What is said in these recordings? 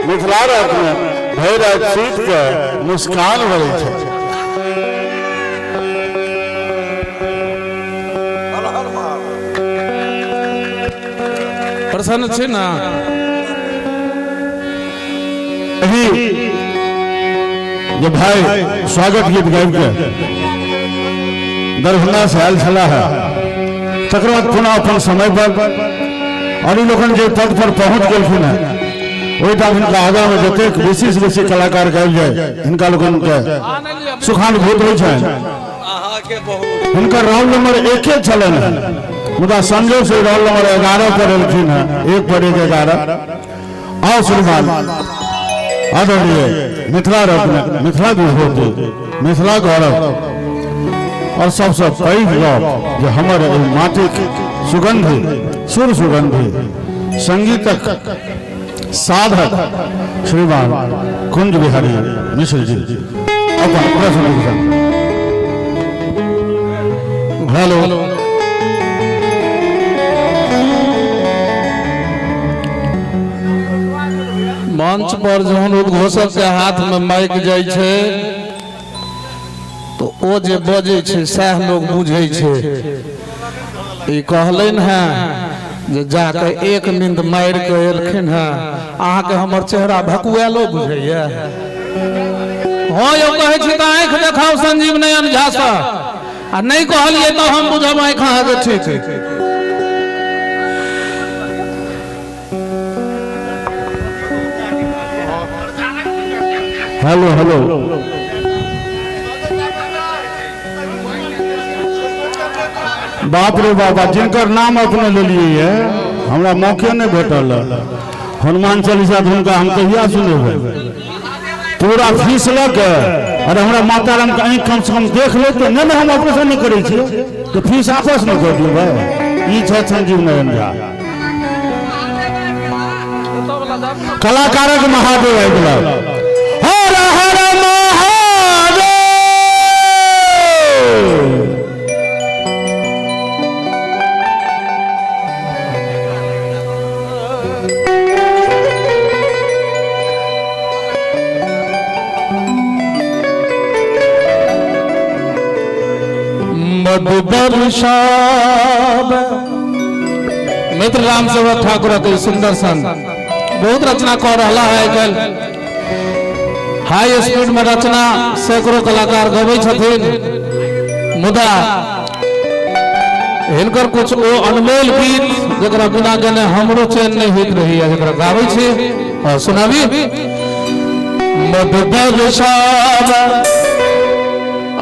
मिथिला रत्न भैरव सीत के मुस्कान भरी छे। प्रसन्न छे ना जो भाई स्वागत गीत गाबि के दरभंगा से आयल छला है तकर बाद पुनः अपन समय पर और लोगन जे पद पर पहुंच गेलखिन है ओइटा हिनका आगा में जतेक विशेष विशेष कलाकार गाबि जाय हिनका लोगन के सुखानुभूत होइ छनि। हिनका रोल नंबर 1 छलन मुदा संजोग से रोल नंबर 11 पर एलखिन है 1 पर 11। आओ श्रीमान आदरणीय मिथिला रत्न मिथिला विभूति मिथिला गौरव और सबसे पैघ गप जो हमर माटिक सुगंधी सुर सुगंधी संगीतक साधक श्रीमान कुंज बिहारी मिश्र जी अपन प्रश्न। हेलो मंच पर जहन उद्घोषक के हाथ में माइक जाय छे तो ओ जे बजे छे सह लोग बुझे छे। ई कहलन है जे जाके एक नींद मार के एलखिन है अहाँ के हमर चेहरा भकुएलो बुझैया। हां यो कहै छी त आंख देखाओ संजीव नयन झा सा आ नहीं कहलिए तो हम बुझब आंख अहाँ के ठीक है। हेलो हेलो बाप रे बाबा जिनकर नाम अपने ले लिए है हमरा मौके नहीं भेटल। हनुमान चालीसा हुनका हम कहिया सुनेबै पूरा फीस लग और हमरा माता राम के आँख कम से कम देख ले तो नहीं हम ऑपरेशन नहीं करे छी तो फीस वापस नहीं कर देबै। ई छै संजीव नयन झा कलाकारक महादेव आबि गेल। हर हर महादेव मधुबरसाब मित्र राम सेवक ठाकुर के सुंदर सन बहुत रचना कर रहा है। कल हाई स्पीड में रचना सैकड़ों कलाकार गबै छथिन मुदा हिनकर कुछ ओ अनमोल गीत जकरा बिना गाने हमरो चैन नहीं होइत रही है जकरा गाबै छी और सुनाबी। मधुबरसाब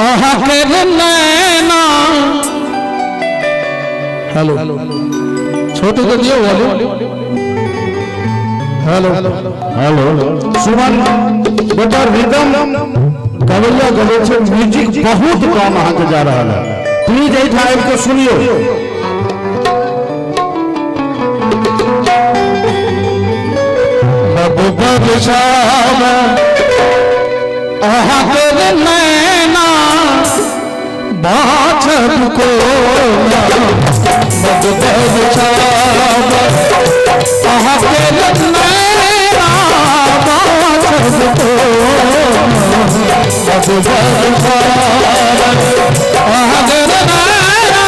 अहाँ के नैना हेलो छोटे तो दियो हेलो हेलो सुमन बेटा रिदम गवैया गवे छे म्यूजिक बहुत कम अहाँ के जा रहा है प्लीज एठा आबि के सुनियो। मधुबरसाब अहाँ के नैना बाछड़ को मधुबरसाब अहाँ के नैना बाछड़ को मधुबरसाब अहाँ के नैना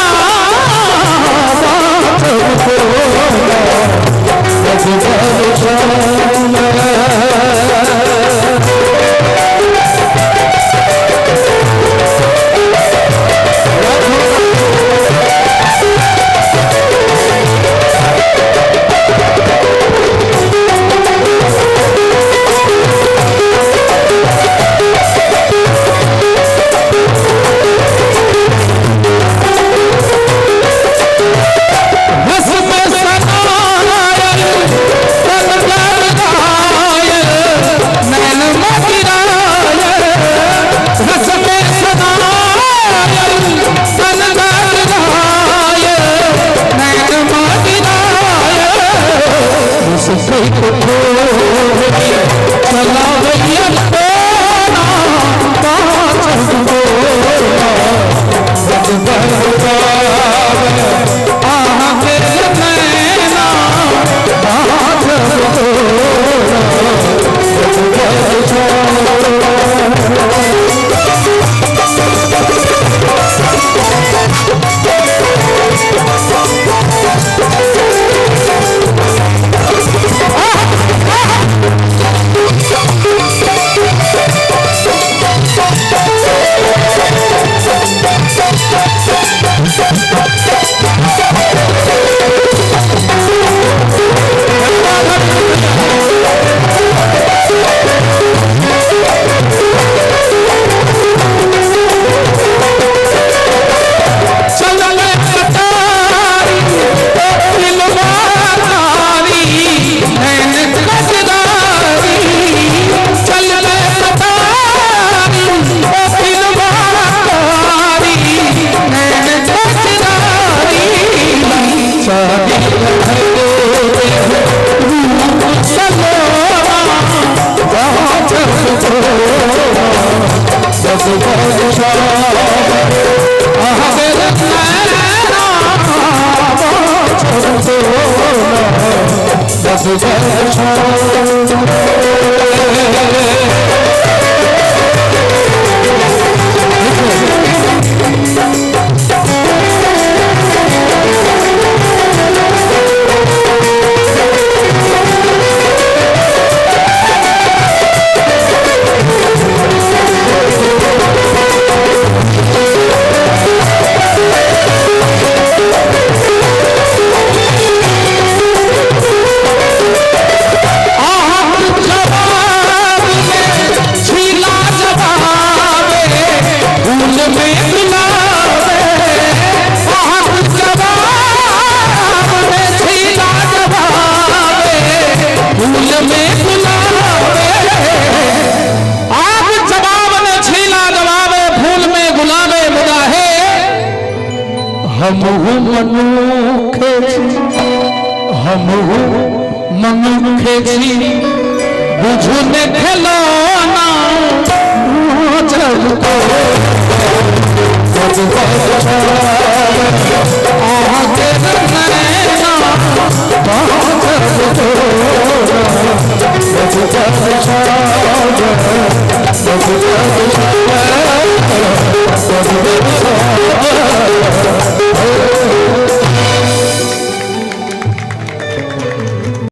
बाछड़ को मधुबरसाब मनुखे छी बुझने खिलौना जब को आगे नैना जब